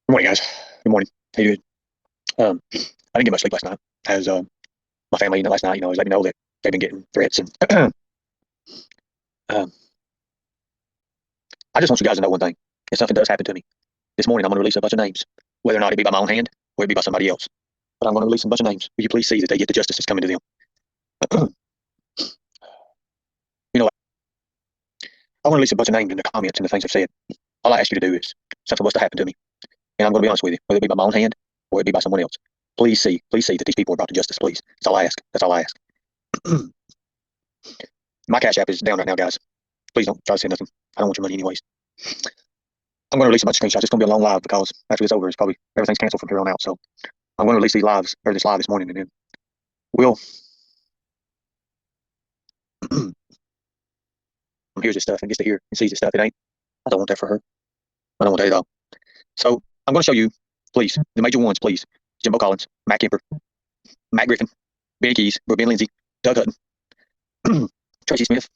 Good morning, guys. Good morning. How you doing? I didn't get much sleep last night. As my family, last night, was letting me know that they've been getting threats, and um, I just want you guys to know one thing. If something does happen to me this morning, I'm going to release a bunch of names, whether or not it be by my own hand or it be by somebody else. But I'm going to release a bunch of names. Will you please see that they get the justice that's coming to them? you know, I want to release a bunch of names in the comments and the things I've said. All I ask you to do is something was to happen to me, and I'm going to be honest with you, whether it be by my own hand or it be by someone else. Please see that these people are brought to justice. Please. That's all I ask. That's all I ask. My Cash App is down right now, guys. Please don't try to say nothing. I don't want your money anyways. I'm going to release a bunch of screenshots. It's going to be a long live because after it's over, it's probably everything's canceled from here on out. So I'm going to release this live this morning, and then we'll. Here's this stuff and gets to hear and sees this stuff. I don't want that for her. I don't want that at all. So I'm going to show you, please, the major ones, please. Jimbo Collins, Matt Kemper, Matt Griffin, Benny Keys, Ben Lindsay, Doug Hutton, Tracy Smith,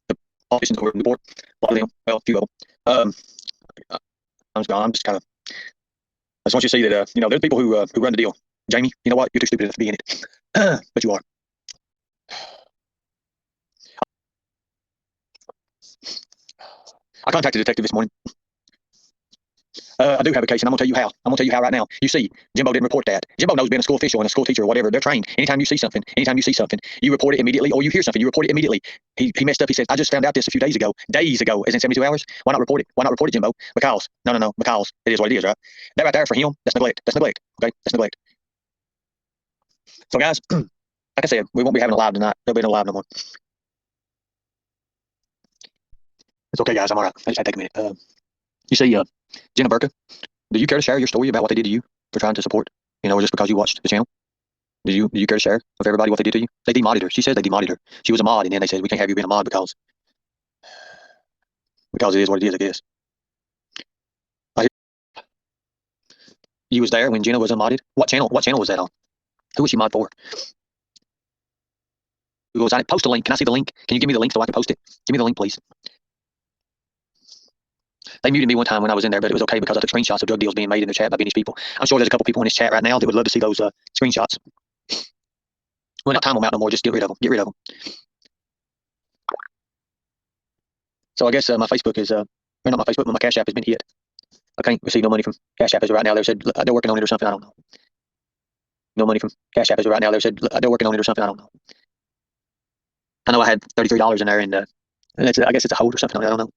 the politicians over in Newport, a lot of them, well, a few of them. I'm just kind of. I just want you to see that there's people who run the deal. Jamie, you know what? You're too stupid to be in it, but you are. I contacted a detective this morning. I do have a case, and I'm going to tell you how. I'm going to tell you how right now. You see, Jimbo didn't report that. Jimbo knows being a school official and a school teacher or whatever. They're trained. Anytime you see something, you report it immediately, or you hear something, you report it immediately. He messed up. He says, I just found out this a few days ago, as in 72 hours. Why not report it? Why not report it, Jimbo? Because, no, because it is what it is, right? That right there for him, that's neglect. Okay? That's neglect. So, guys, like I said, we won't be having a live tonight. There'll be no live no more. It's okay, guys. I'm all right. I just had to take a minute. You see, Jenna Burka, do you care to share your story about what they did to you for trying to support, just because you watched the channel? Do you care to share with everybody what they did to you? They demodded her. She says they demodded her. She was a mod, and then they said, we can't have you being a mod because it is what it is, I guess. You was there when Jenna was unmodded? What channel was that on? Who was she mod for? Who was on it? Post a link. Can I see the link? Can you give me the link so I can post it? Give me the link, please. They muted me one time when I was in there, but it was okay because I took screenshots of drug deals being made in the chat by Benny's people. I'm sure there's a couple people in this chat right now that would love to see those screenshots. We'll not time them out no more. Just get rid of them. Get rid of them. So I guess my Facebook is, not my Facebook, but my Cash App has been hit. I can't receive no money from Cash App as of right now. They said they're working on it or something. I don't know. No money from Cash App as of right now. They said they're working on it or something. I don't know. I know I had $33 in there, and I guess it's a hold or something. I don't know.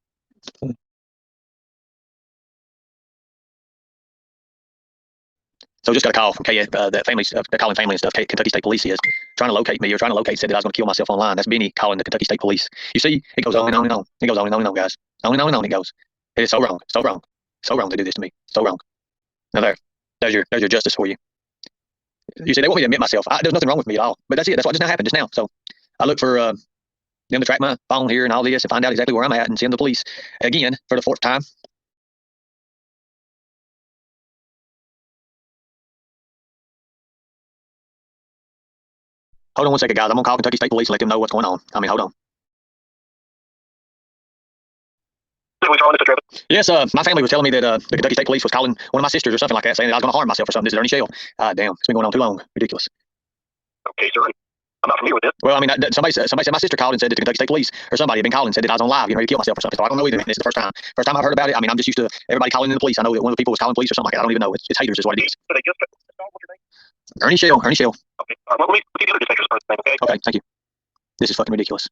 So just got a call from the family, they're calling family and stuff. Kentucky State Police is trying to locate me, said that I was going to kill myself online. That's Benny calling the Kentucky State Police. You see, it goes on and on and on. It goes on and on, guys. On and on and on it goes. It is so wrong, so wrong, so wrong to do this to me. So wrong. Now there's your justice for you. You see, they want me to admit myself. There's nothing wrong with me at all. But that's it. That's what just now happened just now. So I look for them to track my phone here and all this and find out exactly where I'm at and send the police again for the fourth time. Hold on one second, guys. I'm going to call Kentucky State Police and let them know what's going on. Hold on. Yes, my family was telling me that the Kentucky State Police was calling one of my sisters or something like that, saying that I was going to harm myself or something. This is Ernie Shell. Damn, it's been going on too long. Ridiculous. Okay, sir. I'm not familiar with this. Well, somebody said my sister called and said that the Kentucky State Police or somebody had been calling and said that I was on live, ready to kill myself or something. So I don't know either. This is the first time I've heard about it. I'm just used to everybody calling in the police. I know that one of the people was calling police or something like that. I don't even know. It's haters is what it is. So they just what's your name? Ernie Shell. Okay. Well, let me see the other detectives first, okay? Okay, thank you. This is fucking ridiculous.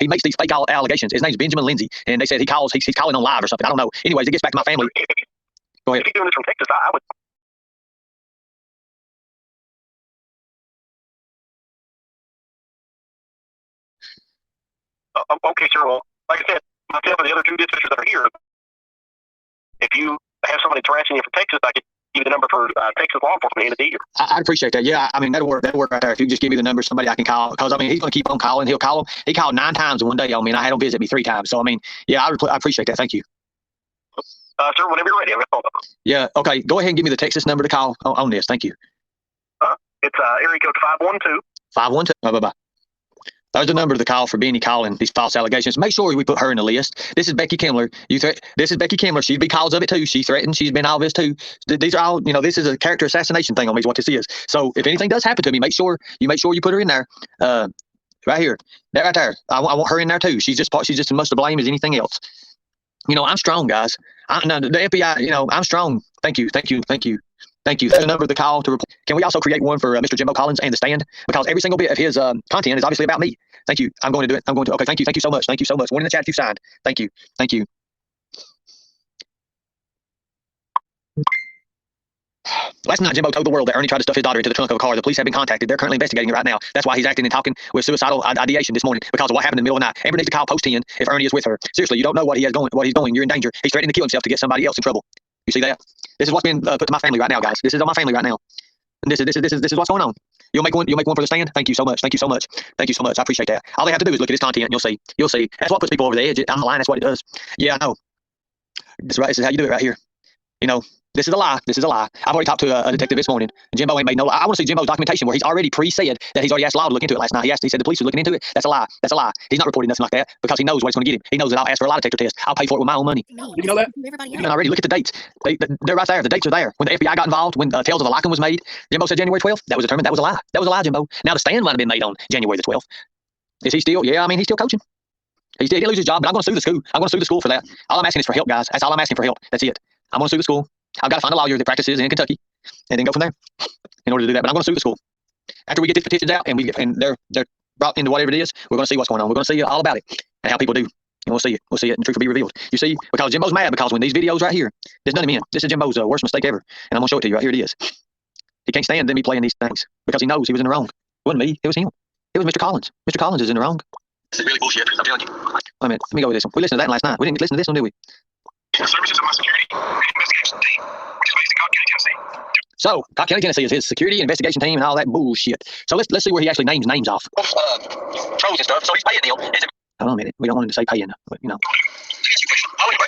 He makes these fake allegations. His name's Benjamin Lindsay, and they said he's calling on live or something. I don't know. Anyways, it gets back to my family. Go ahead. If he's doing this from Texas, I would. Okay, sure. Well, like I said, myself and the other two dispatchers that are here, if you have somebody harassing you from Texas, I could give you the number for Texas law enforcement and the dealer. I'd appreciate that. Yeah, that'll work right there. If you just give me the number, somebody I can call, because he's going to keep on calling. He'll call him. He called 9 times in one day on me, and I had him visit me 3 times. So yeah, I appreciate that. Thank you. Sir, whenever you're ready, I'm going to phone up. Yeah. Okay. Go ahead and give me the Texas number to call on this. Thank you. It's area code 512. 512. Bye-bye. There's the number to call for Benny calling these false allegations. Make sure we put her in the list. This is Becky Kimler. This is Becky Kimler. She'd be cause of it too. She threatened. She's been all this too. These are all, this is a character assassination thing on me is what this is. So if anything does happen to me, make sure you put her in there. Right here. That right there. I want her in there too. She's just as much to blame as anything else. I'm strong, guys. The FBI, I'm strong. Thank you. There's a number to call to report. Can we also create one for Mr. Jimbo Collins and The Stand? Because every single bit of his content is obviously about me. Thank you. I'm going to do it. Okay, thank you so much. Thank you so much. One in the chat if you signed. Thank you. Last night, Jimbo told the world that Ernie tried to stuff his daughter into the trunk of a car. The police have been contacted. They're currently investigating it right now. That's why he's acting and talking with suicidal ideation this morning, because of what happened in the middle of the night. Amber needs to call post 10 if Ernie is with her. Seriously, you don't know what he's doing. You're in danger. He's threatening to kill himself to get somebody else in trouble. You see that? This is what's been put to my family right now, guys. This is on my family right now. This is what's going on. You'll make one for The Stand. Thank you so much. I appreciate that. All they have to do is look at his content and you'll see. That's what puts people over the edge. On the line, that's what it does. Yeah, I know. That's right. This is how you do it right here. This is a lie. I've already talked to a detective this morning. Jimbo ain't made no lie. I want to see Jimbo's documentation where he's already pre-said that he's already asked law to look into it last night. He said the police were looking into it. That's a lie. He's not reporting nothing like that because he knows what it's going to get him. He knows that I'll ask for a lie detector test. I'll pay for it with my own money. No, you know that? Already. Look at the dates. They're right there. The dates are there. When the FBI got involved, when Tales of a Lycan was made, Jimbo said January 12th. That was determined. That was a lie. That was a lie, Jimbo. Now The Stand might have been made on January the 12th. Is he still? Yeah, he's still coaching. He didn't lose his job, but I'm going to sue the school. I'm going to sue the school for that. All I'm asking is for help, guys. That's all I'm asking for help. That's it. I'm going to sue the school. I've got to find a lawyer that practices in Kentucky and then go from there in order to do that. But I'm going to sue the school. After we get these petitions out and they're brought into whatever it is, we're going to see what's going on. We're going to see all about it and how people do. And we'll see it. And the truth will be revealed. You see, because Jimbo's mad because when these videos right here, there's none of him in. This is Jimbo's worst mistake ever. And I'm going to show it to you. Right here it is. He can't stand me playing these things because he knows he was in the wrong. It wasn't me. It was him. It was Mr. Collins. Mr. Collins is in the wrong. This is really bullshit. I'm telling you. Wait a minute. Let me go with this one. We listened to that last night. We didn't listen to this one, did we? Services of my security investigation team, which is based in Cobb County, Tennessee. So, Cobb County, Tennessee is his security investigation team and all that bullshit. So let's see where he actually names names off. Trolls and stuff. So he's paying them. Hold on a minute. We don't want him to say paying, but Why would he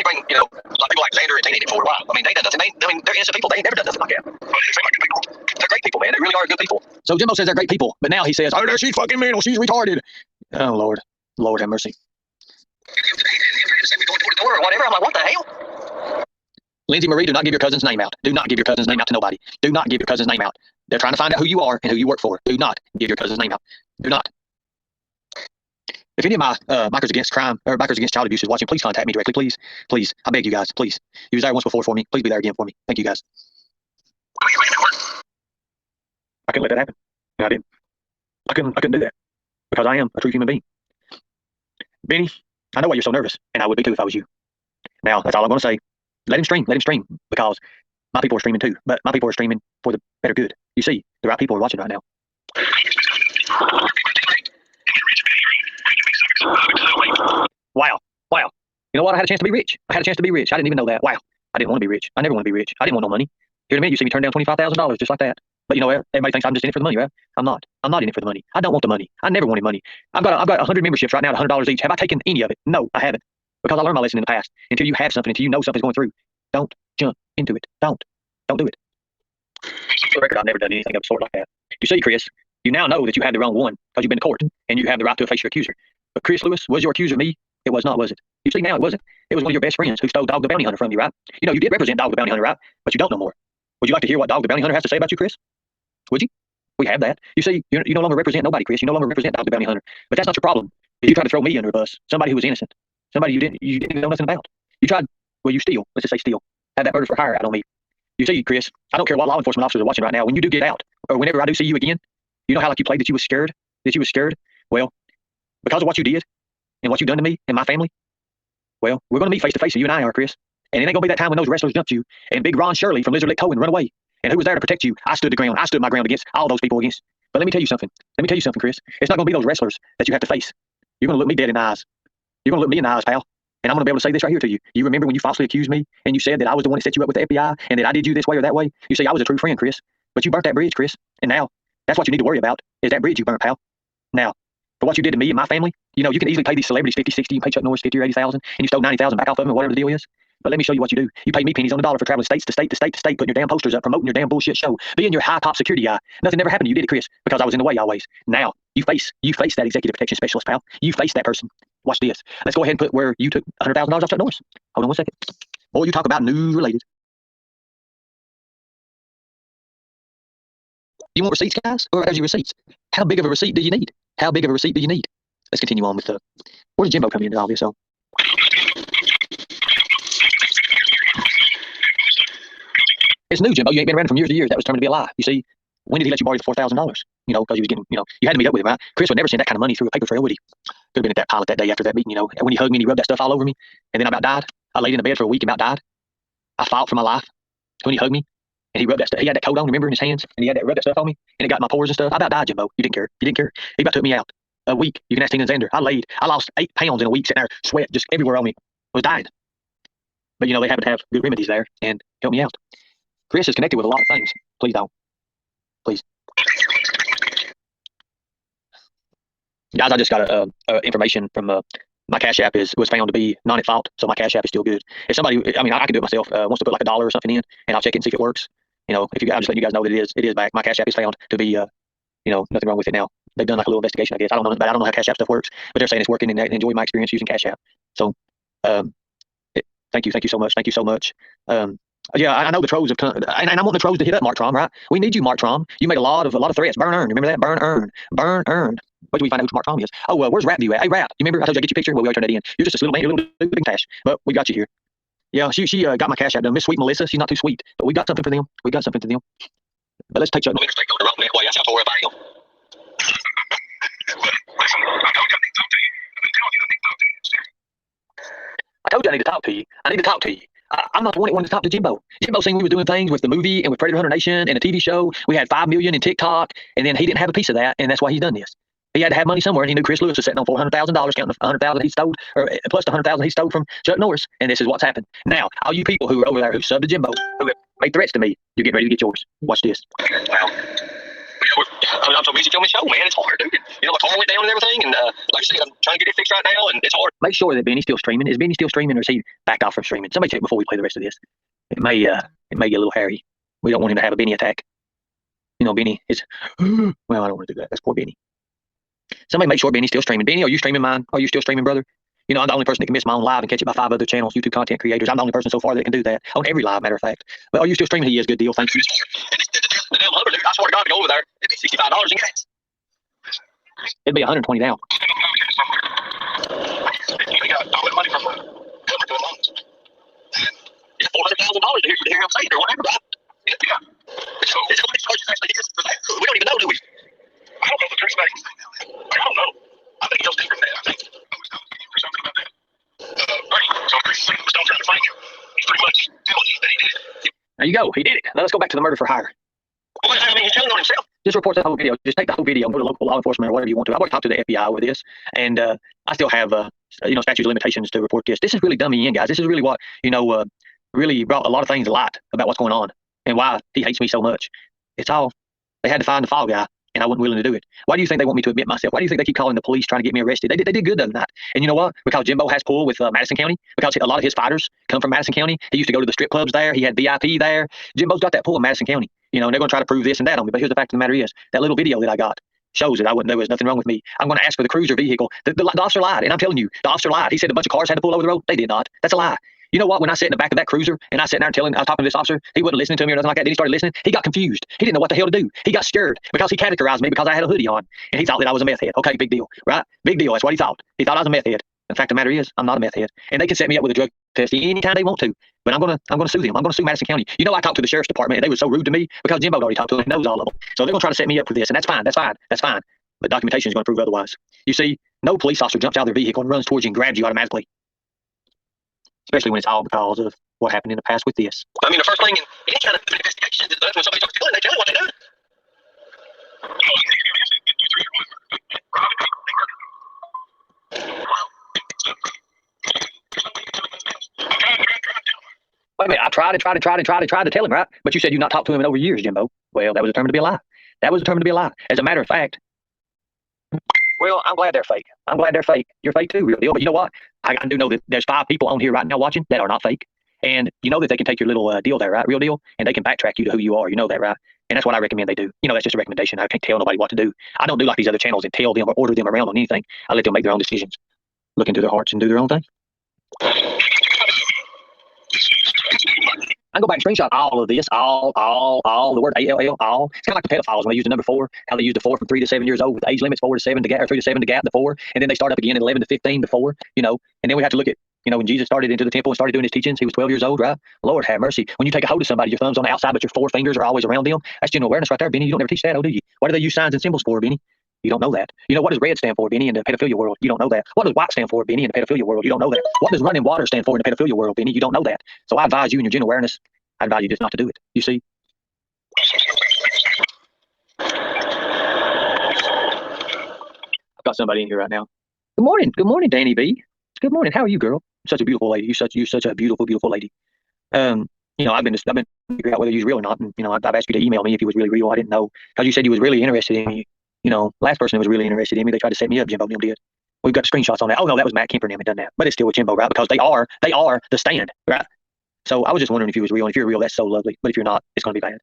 bring, like people like Xander and Tina in for a while? They done nothing. They're innocent people. They ain't never done nothing like that. They seem like good people. They're great people, man. They really are good people. So Jimbo says they're great people, but now he says, oh, she's fucking mental. She's retarded. Oh, Lord. Lord have mercy. We go door to door or whatever. I'm like, what the hell? Lindsay Marie, do not give your cousin's name out. Do not give your cousin's name out to nobody. Do not give your cousin's name out. They're trying to find out who you are and who you work for. Do not give your cousin's name out. Do not. If any of my Bikers Against Crime or Bikers Against Child Abuse is watching, please contact me directly, please. Please. I beg you guys, please. You was there once before for me. Please be there again for me. Thank you guys. I couldn't let that happen. I didn't. I couldn't do that because I am a true human being. Benny, I know why you're so nervous, and I would be too if I was you. Now, that's all I'm going to say. Let him stream, because my people are streaming too, but my people are streaming for the better good. You see, the right people are watching right now. Wow. You know what? I had a chance to be rich. I didn't even know that. Wow. I didn't want to be rich. I never want to be rich. I didn't want no money. Here in a minute, you see me turn down $25,000 just like that. But you know what? Everybody thinks I'm just in it for the money, right? I'm not. I'm not in it for the money. I don't want the money. I never wanted money. I've got 100 memberships right now at $100 each. Have I taken any of it? No, I haven't. Because I learned my lesson in the past. Until you have something, until you know something's going through, don't jump into it. Don't do it. For the record, I've never done anything of the sort like that. You see, Chris, you now know that you had the wrong one because you've been to court and you have the right to face your accuser. But Chris Lewis, was your accuser me? It was not, was it? You see now it wasn't. It was one of your best friends who stole Dog the Bounty Hunter from you, right? You know, you did represent Dog the Bounty Hunter, right? But you don't no more. Would you like to hear what Dog the Bounty Hunter has to say about you, Chris? Would you? We have that. You see, you no longer represent nobody, Chris. You no longer represent Dog the Bounty Hunter. But that's not your problem. You tried to throw me under a bus. Somebody who was innocent. Somebody you didn't know nothing about. You tried, well, you steal. Let's just say steal. Have that murder for hire out on me. You see, Chris, I don't care what law enforcement officers are watching right now. When you do get out, or whenever I do see you again, you know how like you played that you was scared? Well, because of what you did and what you done to me and my family, well, we're going to meet face to face, you and I are, Chris. And it ain't going to be that time when those wrestlers jumped you and Big Ron Shirley from Lizard Lake Towing run away. And who was there to protect you? I stood the ground. I stood my ground against all those people against. But let me tell you something. Chris. It's not going to be those wrestlers that you have to face. You're going to look me dead in the eyes. You're going to look me in the eyes, pal. And I'm going to be able to say this right here to you. You remember when you falsely accused me and you said that I was the one that set you up with the FBI and that I did you this way or that way? You say I was a true friend, Chris. But you burnt that bridge, Chris. And now that's what you need to worry about is that bridge you burnt, pal. Now, for what you did to me and my family, you know, you can easily pay these celebrities 50, 60, you can pay Chuck Norris 50 or 80,000 and you stole 90,000 back off of them or whatever the deal is. But let me show you what you do. You pay me pennies on the dollar for traveling states to state to state to state, putting your damn posters up, promoting your damn bullshit show, being your high top security guy. Nothing ever happened to you, did it, Chris? Because I was in the way always. Now you face that executive protection specialist, pal. You face that person. Watch this. Let's go ahead and put where you took $100,000 off Chuck Norris. Hold on 1 second. Boy, you talk about news related. You want receipts, guys? Or there's your receipts. How big of a receipt do you need? How big of a receipt do you need? Let's continue on with the. Where does Jimbo come into all this? So. It's new, Jimbo. You ain't been around from years to years. That was determined to be a lie. You see, when did he let you borrow the $4,000? You know, because he was getting, you had to meet up with him, right? Chris would never send that kind of money through a paper trail, would he? Could have been at that pilot that day after that meeting, when he hugged me and he rubbed that stuff all over me, and then I about died. I laid in the bed for a week and about died. I fought for my life when he hugged me, and he rubbed that stuff. He had that coat on, remember, in his hands, and he had that rubbed that stuff on me, and it got my pores and stuff. I about died, Jimbo. You didn't care. You didn't care. He about took me out. A week. You can ask Tina Zander. I lost 8 pounds in a week, sitting there, sweat just everywhere on me. I was dying. But they happen to have good remedies there and help me out. Chris is connected with a lot of things. Please don't. Please. Guys, I just got information from my Cash App was found to be not at fault, so my Cash App is still good. If somebody, I can do it myself, wants to put like $1 or something in, and I'll check it and see if it works. If I'm just letting you guys know that it is back. My Cash App is found to be, nothing wrong with it now. They've done like a little investigation, I guess. I don't know about. I don't know how Cash App stuff works, but they're saying it's working and they enjoy my experience using Cash App. So, thank you so much. Thank you so much. Yeah, I know the trolls have come, and I want the trolls to hit up Mark Trom, right? We need you, Mark Trom. You made a lot of threats. Burn earn. Remember that? Burn earn. Wait till we find out who Mark Trom is. Oh, where's Rap View at? Hey, Rap. You remember? I told you I get your picture. Well, we already turned that in. You're just a little man, you're a little dude cash, but we got you here. Yeah, she got my Cash App done. Miss Sweet Melissa. She's not too sweet, but we got something for them. But let's take Chuck. That's how tore up I am. I told you I need to talk to you. I'm not the one that wanted to talk to Jimbo. Jimbo seen we were doing things with the movie and with Predator Hunter Nation and the TV show. We had 5 million in TikTok, and then he didn't have a piece of that, and that's why he's done this. He had to have money somewhere, and he knew Chris Lewis was sitting on $400,000, counting the $100,000 he stole, or plus the $100,000 he stole from Chuck Norris, and this is what's happened. Now, all you people who are over there who subbed to Jimbo, who have made threats to me, you're getting ready to get yours. Watch this. Wow. I'm so busy filming the show, man. It's hard, dude. My car went down and everything, and like I said, I'm trying to get it fixed right now, and it's hard. Make sure that Benny's still streaming. Is Benny still streaming, or is he backed off from streaming? Somebody check before we play the rest of this. It may get a little hairy. We don't want him to have a Benny attack. Benny is. Well, I don't want to do that. That's poor Benny. Somebody make sure Benny's still streaming. Benny, are you streaming mine? Are you still streaming, brother? I'm the only person that can miss my own live and catch it by 5 other channels, YouTube content creators. I'm the only person so far that can do that on every live, matter of fact. But are you still streaming? He is. Good deal. Thank you. And the damn Hummer, dude, I swear to God, to go over there, it'd be $65 in gas. It'd be 120 now. We got all that money from the government doing loans. It's $400,000 to hear him say it or whatever. Yeah. So it's how many charges actually is for that. We don't even know, do we? I don't know the Chris Banks thing. I don't know. I think he'll different than that. I think I was talking to him or something about that. Right. So Chris was still trying to find him. He's pretty much telling you that he did it. There you go. He did it. Now let's go back to the murder for hire. Well, he's telling on himself. Just report the whole video. Just take the whole video and go to local law enforcement or whatever you want to. I've already talked to the FBI over this, and I still have statute of limitations to report this. This is really dummy in, guys. This is really what really brought a lot of things to light about what's going on and why he hates me so much. It's all they had to find the fall guy, and I wasn't willing to do it. Why do you think they want me to admit myself? Why do you think they keep calling the police trying to get me arrested? They did good the other night. And you know what? Because Jimbo has pull with Madison County, because a lot of his fighters come from Madison County. He used to go to the strip clubs there. He had VIP there. Jimbo's got that pull in Madison County. And they're going to try to prove this and that on me. But here's the fact of the matter is, that little video that I got shows that there was nothing wrong with me. I'm going to ask for the cruiser vehicle. The officer lied, and I'm telling you, the officer lied. He said a bunch of cars had to pull over the road. They did not. That's a lie. You know what? When I sat in the back of that cruiser and I sat there I was talking to this officer, he wasn't listening to me or nothing like that. Then he started listening. He got confused. He didn't know what the hell to do. He got scared because he categorized me because I had a hoodie on, and he thought that I was a meth head. Okay, big deal, right? Big deal. That's what he thought. He thought I was a meth head. The fact of the matter is, I'm not a meth head, and they can set me up with a drug test anytime they want to. But I'm gonna sue them. I'm gonna sue Madison County. I talked to the sheriff's department, and they were so rude to me because Jimbo already talked to them and knows all of them. So they're gonna try to set me up for this, and that's fine. But documentation is gonna prove otherwise. You see, no police officer jumps out of their vehicle and runs towards you and grabs you automatically, especially when it's all because of what happened in the past with this. I mean, the first thing in any kind of investigation is when somebody talks to you, they tell you what they do. Wait a minute, I tried to tell him, right? But you said you've not talked to him in over years, Jimbo. Well, that was determined to be a lie. As a matter of fact, well, I'm glad they're fake. You're fake too, real deal. But you know what? I do know that there's 5 people on here right now watching that are not fake. And you know that they can take your little deal there, right? Real deal, and they can backtrack you to who you are. You know that, right? And that's what I recommend they do. That's just a recommendation. I can't tell nobody what to do. I don't do like these other channels and tell them or order them around on anything. I let them make their own decisions, look into their hearts, and do their own thing. I go back and screenshot all of this, all the word ALL, all. It's kind of like the pedophiles when they use the number 4, how they use the 4 from 3 to 7 years old with age limits 4 to 7 to gap, or 3 to 7 to gap the 4, and then they start up again at 11 to 15 to 4, and then we have to look at, when Jesus started into the temple and started doing his teachings, he was 12 years old, right? Lord have mercy. When you take a hold of somebody, your thumb's on the outside, but your 4 fingers are always around them. That's general awareness right there, Benny. You don't ever teach that, do you? What do they use signs and symbols for, Benny? You don't know that. What does red stand for, Benny, in the pedophilia world? You don't know that. What does white stand for, Benny, in the pedophilia world? You don't know that. What does running water stand for in the pedophilia world, Benny? You don't know that. So I advise you in your general awareness, I advise you just not to do it. You see? I've got somebody in here right now. Good morning. Good morning, Danny B. Good morning. How are you, girl? Such a beautiful lady. You're such a beautiful, beautiful lady. I've been figuring out whether you're real or not. And, I've asked you to email me if you was really real. I didn't know. Because you said you was really interested in me. Last person that was really interested in me, they tried to set me up, Jimbo, them did. We've got screenshots on that. Oh, no, that was Matt Kemper and them had done that. But it's still with Jimbo, right? Because they are the stand, right? So I was just wondering if you was real. And if you're real, that's so lovely. But if you're not, it's going to be bad.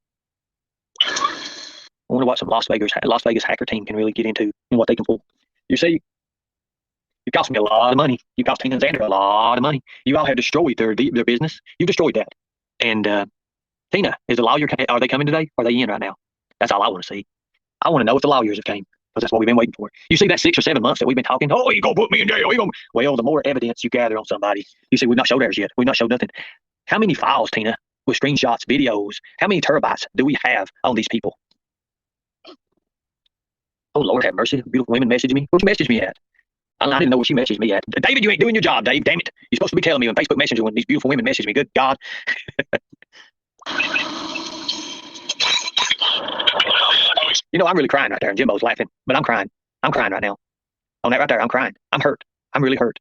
I wonder what some Las Vegas hacker team can really get into and what they can pull. You see, it cost me a lot of money. You cost Tina and Xander a lot of money. You all have destroyed their business. You destroyed that. And Tina, is the lawyer? Are they coming today? Are they in right now? That's all I want to see. I want to know if the lawyers have came, because that's what we've been waiting for. You see that 6 or 7 months that we've been talking. Oh, you gonna put me in jail? Well, the more evidence you gather on somebody, you see, we've not showed ours yet. We've not showed nothing. How many files, Tina, with screenshots, videos? How many terabytes do we have on these people? Oh, Lord have mercy. Beautiful women message me. Where'd you message me at? I didn't know what she messaged me at. David, you ain't doing your job, Dave. Damn it. You're supposed to be telling me on Facebook Messenger when these beautiful women message me. Good God. I'm really crying right there, and Jimbo's laughing, but I'm crying. I'm crying right now. On that right there, I'm crying. I'm hurt. I'm really hurt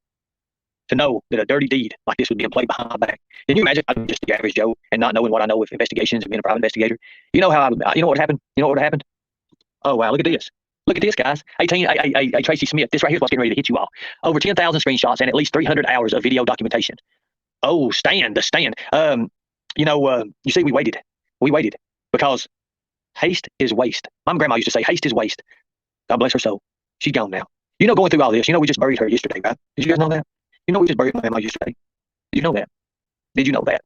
to know that a dirty deed like this was being played behind my back. Can you imagine? I'm just the average Joe and not knowing what I know with investigations and being a private investigator. You know what happened? You know what would have happened? Oh, wow, look at this. Look at this, guys. Hey, Tracy Smith, this right here is what's getting ready to hit you all. Over 10,000 screenshots and at least 300 hours of video documentation. Oh, the stand. You see, we waited. We waited because haste is waste. My grandma used to say, haste is waste. God bless her soul. She's gone now. Going through all this, we just buried her yesterday, right? Did you guys know that? We just buried my grandma yesterday. Did you know that? Did you know that?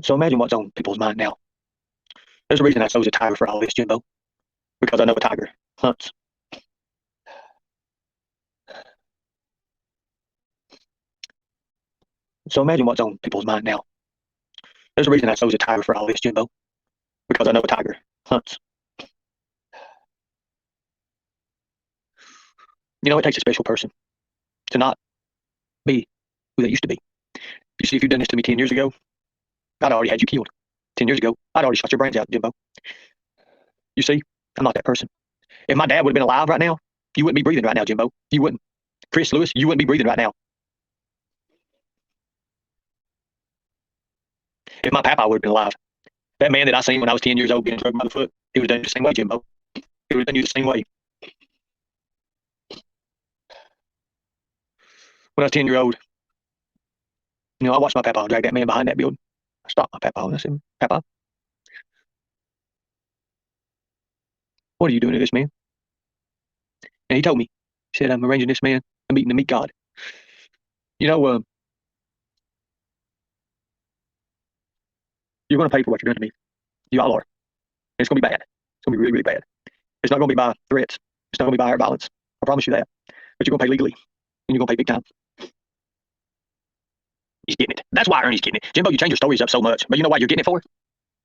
So imagine what's on people's mind now. There's a reason I chose a tiger for all this, Jimbo. Because I know a tiger hunts. So imagine what's on people's mind now. There's a reason I chose a tiger for all this, Jimbo. Because I know a tiger hunts. It takes a special person to not be who they used to be. You see, if you'd done this to me 10 years ago, I'd already had you killed. 10 years ago, I'd already shot your brains out, Jimbo. You see, I'm not that person. If my dad would have been alive right now, you wouldn't be breathing right now, Jimbo. You wouldn't. Chris Lewis, you wouldn't be breathing right now. If my papa would have been alive, that man that I seen when I was 10 years old getting drugged by the foot, he would have done the same way, Jimbo. He would have done you the same way. When I was 10-year-old, I watched my papa drag that man behind that building. I stopped my papa and I said, Papa, what are you doing to this man? And he told me, he said, I'm arranging this man a meeting to meet God. You're going to pay for what you're doing to me. You all are. And it's going to be bad. It's going to be really, really bad. It's not going to be by threats. It's not going to be by our violence. I promise you that. But you're going to pay legally. And you're going to pay big time. He's getting it. That's why Ernie's getting it. Jimbo, you change your stories up so much. But you know why you're getting it for?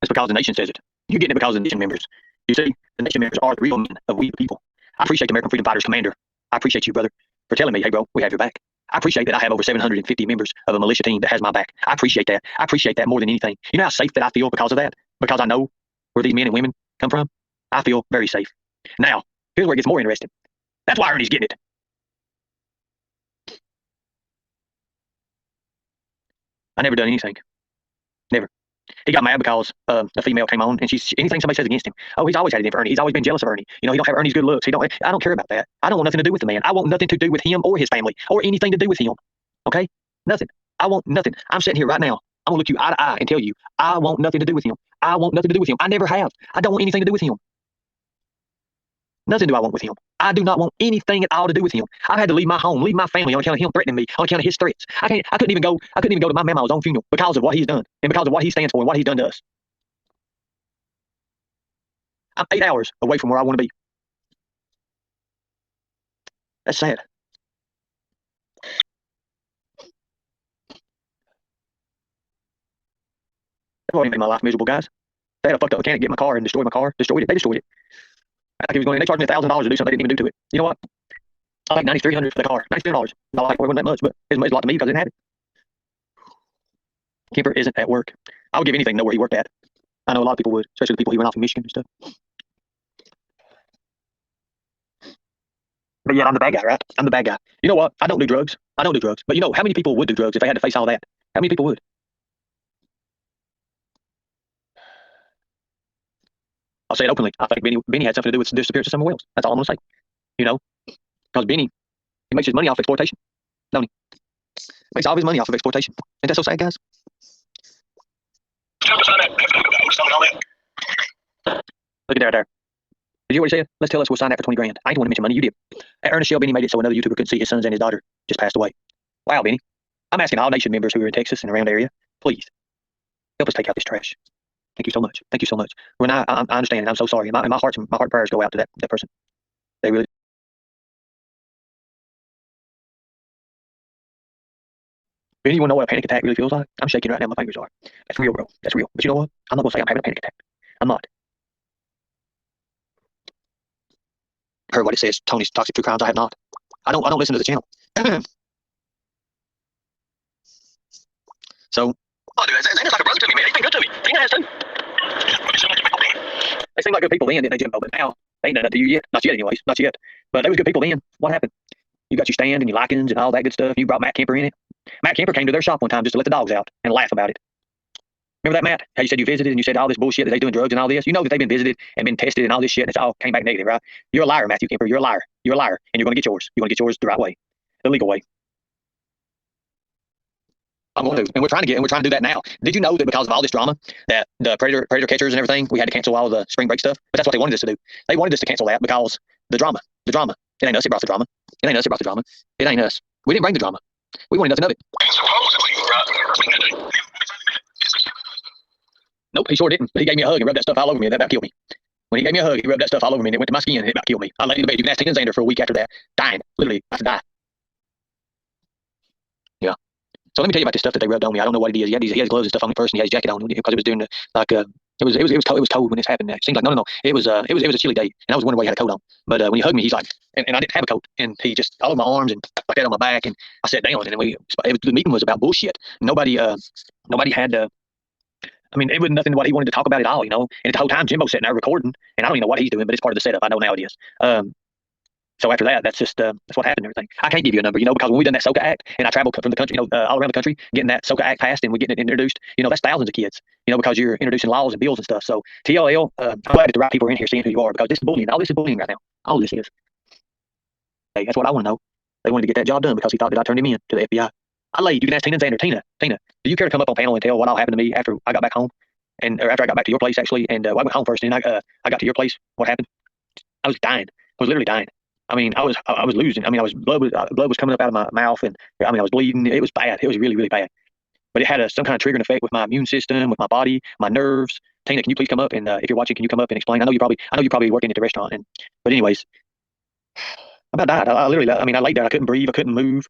It's because the nation says it. You're getting it because of the nation members. You see, the nation members are the real men of we the people. I appreciate the American Freedom Fighters Commander. I appreciate you, brother, for telling me, hey, bro, we have your back. I appreciate that I have over 750 members of a militia team that has my back. I appreciate that. I appreciate that more than anything. You know how safe that I feel because of that? Because I know where these men and women come from? I feel very safe. Now, here's where it gets more interesting. That's why Ernie's getting it. I never done anything. Never. He got mad because a female came on, and anything somebody says against him. Oh, he's always had it in for Ernie. He's always been jealous of Ernie. You know, he don't have Ernie's good looks. He don't. I don't care about that. I don't want nothing to do with the man. I want nothing to do with him or his family or anything to do with him. Okay, nothing. I want nothing. I'm sitting here right now. I'm gonna look you eye to eye and tell you I want nothing to do with him. I want nothing to do with him. I never have. I don't want anything to do with him. Nothing do I want with him. I do not want anything at all to do with him. I've had to leave my home, leave my family on account of him threatening me, on account of his threats. I couldn't even go to my mama's own funeral because of what he's done and because of what he stands for and what he's done to us. I'm 8 hours away from where I want to be. That's sad. That's what made my life miserable, guys. They had a fucked up mechanic get my car and destroy my car. Destroyed it. They destroyed it. Like he was going. They charged me $1,000 to do something they didn't even do to it. You know what? I like $9,300 for the car. $9,300. Not like it wasn't that much, but it's a lot to me because I didn't have it. Kemper isn't at work. I would give anything to know where he worked at. I know a lot of people would, especially the people he went off in Michigan and stuff. But yeah, I'm the bad guy, right? I'm the bad guy. You know what? I don't do drugs. I don't do drugs. But you know, how many people would do drugs if they had to face all that? How many people would? I'll say it openly. I think Benny had something to do with the disappearance of someone else. That's all I'm going to say. You know, because Benny, he makes his money off exploitation, don't he? Makes all of his money off of exploitation. Ain't that so sad, guys? Look at there. Did you hear what he said? Let's tell us we'll sign that for 20 grand. I ain't want to mention money. You did. At Ernie Shell, Benny made it so another YouTuber couldn't see his sons and his daughter just passed away. Wow, Benny. I'm asking all nation members who are in Texas and around the area, please help us take out this trash. Thank you so much. Thank you so much. When I understand, and I'm so sorry. My heart prayers go out to that person. They really. Benny, you want to know what a panic attack really feels like? I'm shaking right now. My fingers are. That's real, bro. That's real. But you know what? I'm not gonna say I'm having a panic attack. I'm not. Heard what it says. Tony's toxic true crimes. I have not. I don't listen to the channel. So. Oh, dude, Xander's like a brother to me, man. He's been good to me. Tina has too. They seem like good people then, didn't they, Jimbo? But now they ain't done that to you yet. Not yet, anyways. Not yet. But they was good people then. What happened? You got your stand and your lichens and all that good stuff. You brought Matt Kemper in it. Matt Kemper came to their shop one time just to let the dogs out and laugh about it. Remember that, Matt? How you said you visited and you said all this bullshit that they doing drugs and all this? You know that they've been visited and been tested and all this shit and it's all came back negative, right? You're a liar, Matthew Kemper. You're a liar. You're a liar. And you're going to get yours. You're going to get yours the right way. The legal way. I'm going to. And we're trying to do that now. Did you know that because of all this drama, that the predator catchers and everything, we had to cancel all the spring break stuff? But that's what they wanted us to do. They wanted us to cancel that because the drama. It ain't us that brought the drama. It ain't us that brought the drama. It ain't us. We didn't bring the drama. We wanted nothing of it. Nope, he sure didn't. But he gave me a hug and rubbed that stuff all over me, and that about killed me. When he gave me a hug, he rubbed that stuff all over me, and it went to my skin, and it about killed me. I laid in the bed. You can ask Tina and Xander for a week after that, dying, literally, I had to die. Yeah. So let me tell you about this stuff that they rubbed on me. I don't know what it is. He had gloves and stuff on me first, and he had his jacket on because it was during the it was cold when this happened. It seemed like no. It was a chilly day, and I was wondering why he had a coat on. But when he hugged me, he's like, and I didn't have a coat, and he just all over my arms and like that on my back, and I sat down, and the meeting was about bullshit. Nobody had. I mean, it was nothing what he wanted to talk about at all, you know. And the whole time, Jimbo's sitting there recording, and I don't even know what he's doing, but it's part of the setup. I know now it is. So after that, that's just that's what happened and everything. I can't give you a number, you know, because when we done that SOCA Act, and I traveled from the country, you know, all around the country, getting that SOCA Act passed, and we getting it introduced, you know, that's thousands of kids, you know, because you're introducing laws and bills and stuff. So TLL, I'm glad that the right people are in here seeing who you are, because this is bullying. All this is bullying right now. All this is. Hey, that's what I want to know. They wanted to get that job done because he thought that I turned him in to the FBI. I laid. You can ask Tina and Xander. Tina, do you care to come up on panel and tell what all happened to me after I got back home? Or after I got back to your place, actually, and I went home first, and I got to your place. What happened? I was dying. I was literally dying. I mean, I was losing. I mean, blood was coming up out of my mouth, and I mean, I was bleeding. It was bad. It was really, really bad. But it had some kind of triggering effect with my immune system, with my body, my nerves. Tina, can you please come up and if you're watching, can you come up and explain? I know you're probably working at the restaurant, but anyways, I about died. I literally, I mean, I laid there. I couldn't breathe. I couldn't move.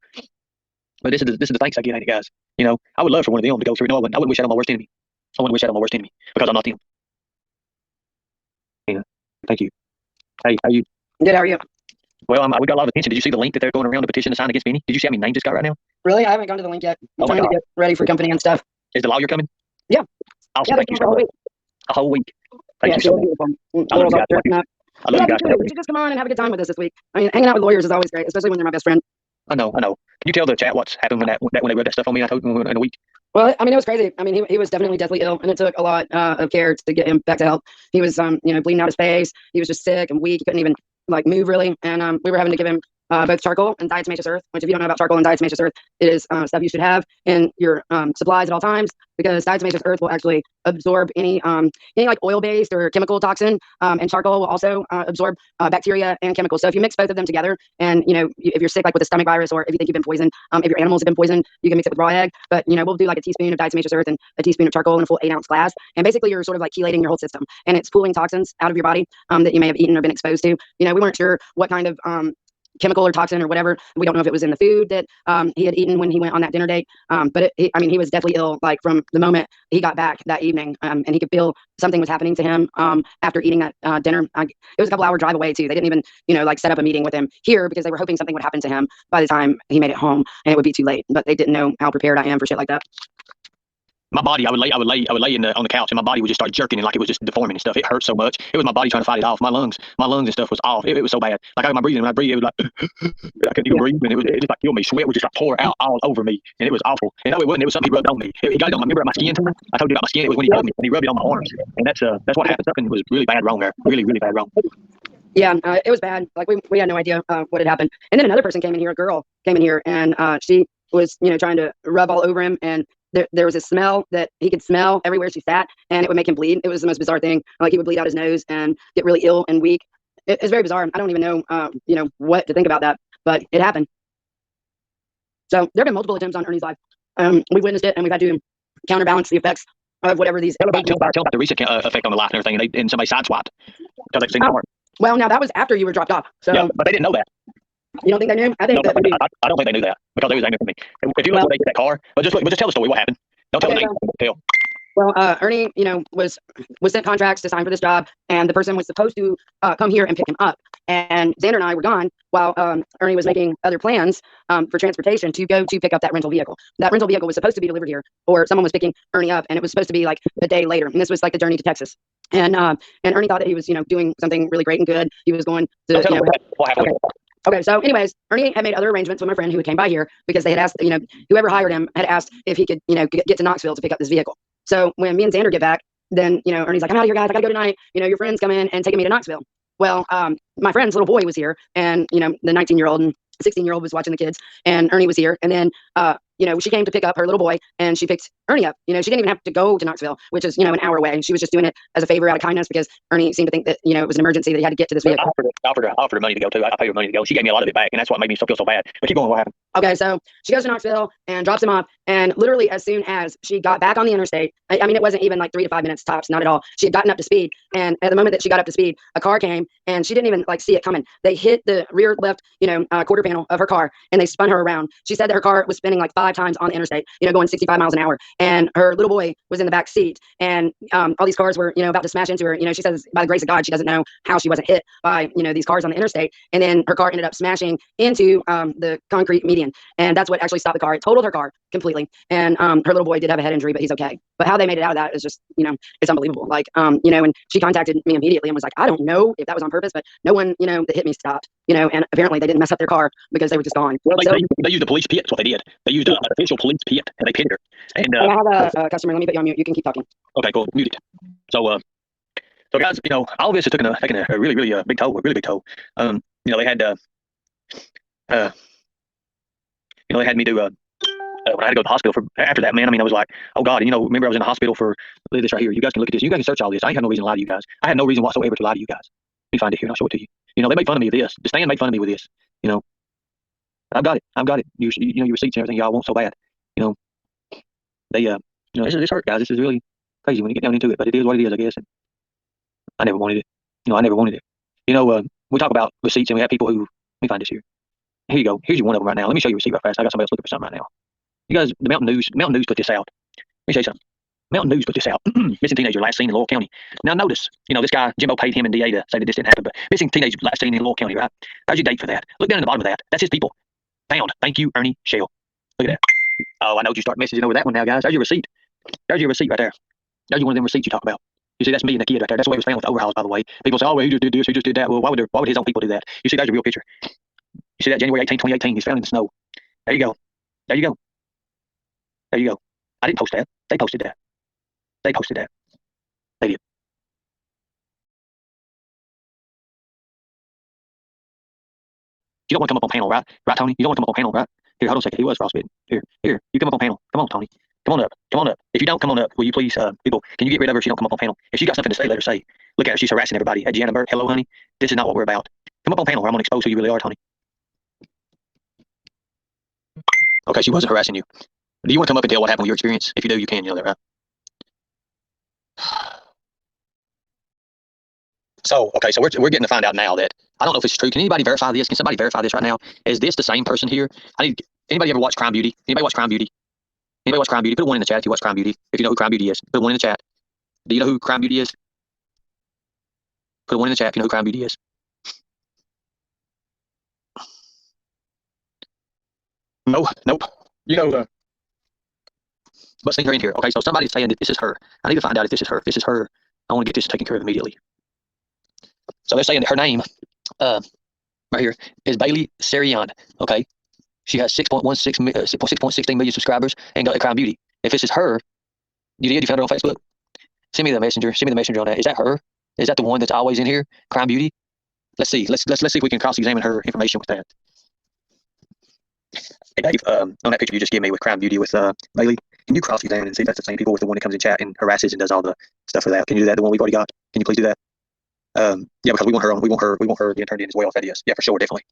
But this is the thanks I get, ain't it, guys? You know, I would love for one of them to go through. No, I wouldn't wish that on my worst enemy. I wouldn't wish that on my worst enemy because I'm not them. Tina, thank you. Hey, how are you? Good, how are you? Well, we got a lot of attention. Did you see the link that they're going around the petition to sign against Benny? Did you see how many names it's got right now? Really? I haven't gone to the link yet. I'm trying to get ready for company and stuff. Is the lawyer coming? Yeah. Awesome. Thank you so much. A whole week. Thank you so much. I love you guys. You should just come on and have a good time with us this week. I mean, hanging out with lawyers is always great, especially when they're my best friend. I know. Can you tell the chat what's happened when they read that stuff on me in a week? Well, I mean, it was crazy. I mean, he was definitely deathly ill, and it took a lot of care to get him back to health. He was, bleeding out his face. He was just sick and weak. He couldn't even like move really, and we were having to give him both charcoal and diatomaceous earth. Which, if you don't know about charcoal and diatomaceous earth, it is stuff you should have in your supplies at all times because diatomaceous earth will actually absorb any like oil based or chemical toxin, and charcoal will also absorb bacteria and chemicals. So if you mix both of them together, and if you're sick like with a stomach virus, or if you think you've been poisoned, if your animals have been poisoned, you can mix it with raw egg. But we'll do like a teaspoon of diatomaceous earth and a teaspoon of charcoal in a full 8-ounce glass, and basically you're sort of like chelating your whole system, and it's pulling toxins out of your body that you may have eaten or been exposed to. We weren't sure what kind of chemical or toxin or whatever. We don't know if it was in the food that he had eaten when he went on that dinner date. But he was definitely ill, like from the moment he got back that evening, and he could feel something was happening to him after eating that dinner. It was a couple-hour drive away too. They didn't even, like set up a meeting with him here because they were hoping something would happen to him by the time he made it home, and it would be too late. But they didn't know how prepared I am for shit like that. My body, I would lay on the couch, and my body would just start jerking, and like it was just deforming and stuff. It hurt so much. It was my body trying to fight it off. My lungs and stuff was off. It was so bad. Like my breathing, when I breathe, it was like I couldn't even breathe, and it just like killed me. Sweat would just like pour out all over me, and it was awful. And no, it wasn't. It was something he rubbed on me. He got it on my, remember my skin? I told you about my skin. It was when he hugged me, and he rubbed it on my arms, and that's what happened. Something was really bad wrong there. Really, really bad wrong. Yeah, it was bad. Like we had no idea what had happened. And then another person came in here, a girl came in here, and she was trying to rub all over him, and there was a smell that he could smell everywhere she sat, and it would make him bleed. It was the most bizarre thing. Like he would bleed out his nose and get really ill and weak. It's very bizarre. I don't even know, what to think about that, but it happened. So there have been multiple attempts on Ernie's life. We witnessed it, and we've had to counterbalance the effects of whatever these. Tell about the recent effect on the life and everything, and somebody sideswiped because they've seen the heart. Well, now that was after you were dropped off. So yeah, but they didn't know that. You don't think they knew? I think no, I don't think they knew that because they was aiming for me. If you look where they hit that car, but just tell the story. What happened? Don't tell the name. Tell. Well, Ernie, was sent contracts to sign for this job, and the person was supposed to come here and pick him up. And Xander and I were gone while Ernie was making other plans for transportation to go to pick up that rental vehicle. That rental vehicle was supposed to be delivered here, or someone was picking Ernie up, and it was supposed to be like a day later. And this was like the journey to Texas. And Ernie thought that he was, doing something really great and good. He was going to, what happened. Okay, so anyways, Ernie had made other arrangements with my friend who came by here because they had asked, whoever hired him had asked if he could, get to Knoxville to pick up this vehicle. So when me and Xander get back, then, Ernie's like, I'm out of here, guys. I gotta go tonight. Your friends come in and taking me to Knoxville. Well, my friend's little boy was here, and, the 19-year-old and 16-year-old was watching the kids, and Ernie was here. And then, she came to pick up her little boy, and she picked Ernie up. She didn't even have to go to Knoxville, which is, an hour away. She was just doing it as a favor out of kindness because Ernie seemed to think that, it was an emergency that he had to get to this vehicle. I offered her money to go too. I paid her money to go. She gave me a lot of it back, and that's what made me feel so bad. But keep going. What happened? Okay, so she goes to Knoxville and drops him off, and literally as soon as she got back on the interstate, I mean, it wasn't even like 3 to 5 minutes tops, not at all. She had gotten up to speed, and at the moment that she got up to speed, a car came, and she didn't even like see it coming. They hit the rear left, quarter panel of her car, and they spun her around. She said that her car was spinning like 5 times on the interstate, going 65 miles an hour, and her little boy was in the back seat, and all these cars were, about to smash into her. She says by the grace of God, she doesn't know how she wasn't hit by, these cars on the interstate, and then her car ended up smashing into the concrete median, and that's what actually stopped the car. It totaled her car completely, and her little boy did have a head injury, but he's okay. But how they made it out of that is just, it's unbelievable. Like, and she contacted me immediately and was like, I don't know if that was on purpose, but no one, that hit me stopped, and apparently they didn't mess up their car because they were just gone. Well, they used a police pit. That's what they did. They used an official police pit, and they pitted her. And I have a customer. Let me put you on mute. You can keep talking. Okay, cool. Mute it. So guys, all of this is taking a really, really big toll. A really big toll. They had they had me do when I had to go to the hospital for after that, man. I mean, I was like, oh God, and remember I was in the hospital for this right here. You guys can look at this. You guys can search all this. I ain't had no reason to lie to you guys. I had no reason whatsoever to lie to you guys. Let me find it here and I'll show it to you. They made fun of me with this. The stand made fun of me with this. I've got it. Your receipts and everything y'all want so bad. This hurt, guys. This is really crazy when you get down into it, but it is what it is, I guess. And I never wanted it. I never wanted it. We talk about receipts, and we have people who. Let me find this here. Here you go. Here's one of them right now. Let me show you a receipt right fast. I got somebody else looking for something right now. You guys, the Mountain News put this out. Let me show you something. Mountain News put this out. Missing teenager last seen in Laurel County. Now notice, this guy, Jimbo, paid him and DA to say that this didn't happen, but missing teenager last seen in Laurel County, right? How's your date for that? Look down at the bottom of that. That's his people. Found. Thank you, Ernie Shell. Look at that. Oh, I know you start messaging over that one now, guys. There's your receipt. There's your receipt right there. There's one of them receipts you talk about. You see, that's me and the kid right there. That's the way it was found with the overhauls, by the way. People say, oh, well, he just did this, he just did that. Well, why would his own people do that? You see, there's a real picture. You see that January 18, 2018, he's found in the snow. There you go. There you go. There you go. I didn't post that. They posted that. They posted that. They did. You don't want to come up on panel, right? Right, Tony? You don't want to come up on panel, right? Here, hold on a second. He was frostbitten. Here. You come up on panel. Come on, Tony. Come on up. Come on up. If you don't come on up, will you please, people, can you get rid of her if she don't come up on panel? If she got something to say, let her say. Look at her. She's harassing everybody. At Gianna Burt, hello, honey. This is not what we're about. Come up on panel, or I'm going to expose who you really are, Tony. Okay, she wasn't harassing you. Do you want to come up and tell what happened with your experience? If you do, you can. You know that, right? So, okay, so we're getting to find out now that I don't know if it's true. Can anybody verify this? Can somebody verify this right now? Is this the same person here? Anybody ever watch Crime Beauty? Anybody watch Crime Beauty? Anybody watch Crime Beauty? Put a one in the chat if you watch Crime Beauty. If you know who Crime Beauty is, put a one in the chat. Do you know who Crime Beauty is? Put a one in the chat if you know who Crime Beauty is. No, nope. You know, but see her in here. Okay, so somebody's saying that this is her. I need to find out if this is her. If this is her, I want to get this taken care of immediately. So they're saying that her name, right here, is Bailey Sarian. Okay, she has 6.16 million subscribers and got a Crime Beauty. If this is her, you found her on Facebook. Send me the messenger. Send me the messenger on that. Is that her? Is that the one that's always in here? Crime Beauty. Let's see. Let's see if we can cross-examine her information with that. Hey Dave, on that picture you just gave me with Crime Beauty with Bailey, can you cross-examine and see if that's the same people with the one that comes in chat and harasses and does all the stuff for that? Can you do that? The one we've already got. Can you please do that? Yeah, because we want her on. We want her being turned in as well. If that is, yeah, for sure, definitely.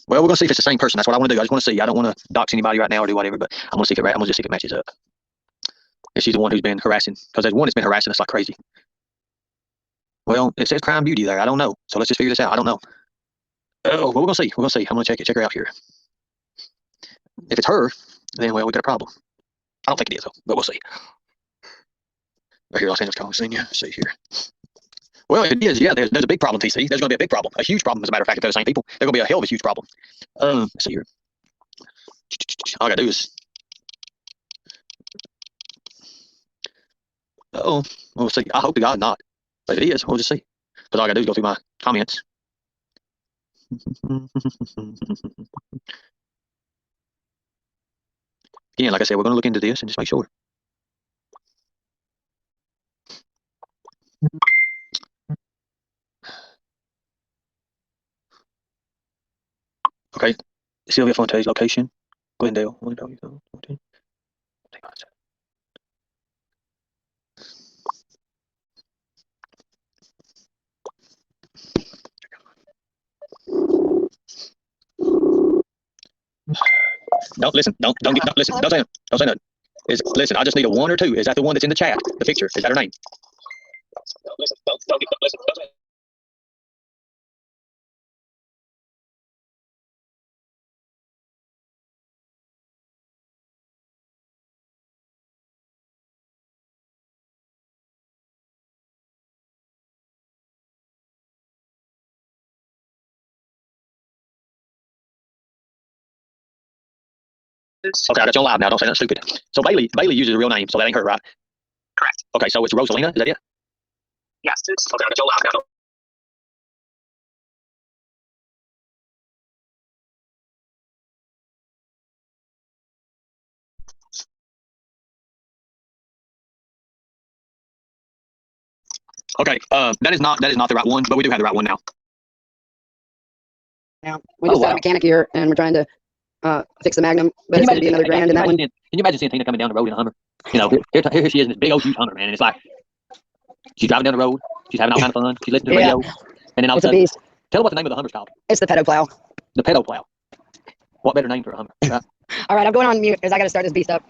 Well, we're gonna see if it's the same person. That's what I want to do. I just want to see. I don't want to dox anybody right now or do whatever, but I'm gonna see if I'm gonna just see if it matches up. If she's the one who's been harassing, because there's one that's been harassing us like crazy. Well, it says Crime Beauty there. I don't know. So let's just figure this out. I don't know. Oh, well, we're gonna see. We're gonna see. I'm gonna check her out here. If it's her, then well, we got a problem. I don't think it is though, but we'll see. Right here, Los Angeles Collins Senior. See here. Well, it is. Yeah, there's a big problem, TC. There's going to be a big problem, a huge problem. As a matter of fact, if they're the same people, they're going to be a hell of a huge problem. Let's see here. All I got to do is. Oh, we'll see. I hope to God not, but if it is, we'll just see. Because all I got to do is go through my comments. Again, like I said, we're going to look into this and just make sure. Okay, Sylvia Fonte's location, Glendale. Don't listen. Don't listen. Don't say nothing. Listen. I just need a one or two. Is that the one that's in the chat? The picture. Is that her name? Don't listen. Don't listen. Don't say it. Okay, I got you on live now. Don't say nothing stupid. So Bailey uses a real name, so that ain't her, right? Correct. Okay, so it's Rosalina. Is that it? Yes. Okay, I got you on live now. Okay, that is not the right one, but we do have the right one now. Now we just got a mechanic here, and we're trying to fix the Magnum, but it's going to be another grand in that one. Can you imagine seeing Tina coming down the road in a Hummer? You know, here she is in this big old huge Hummer, man, and it's like she's driving down the road, she's having all kind of fun, she's listening to the radio, and then all of a sudden, tell her what the name of the Hummer's called. It's the pedo plow. The pedo plow. What better name for a Hummer? Right? All right, I'm going on mute because I got to start this beast up.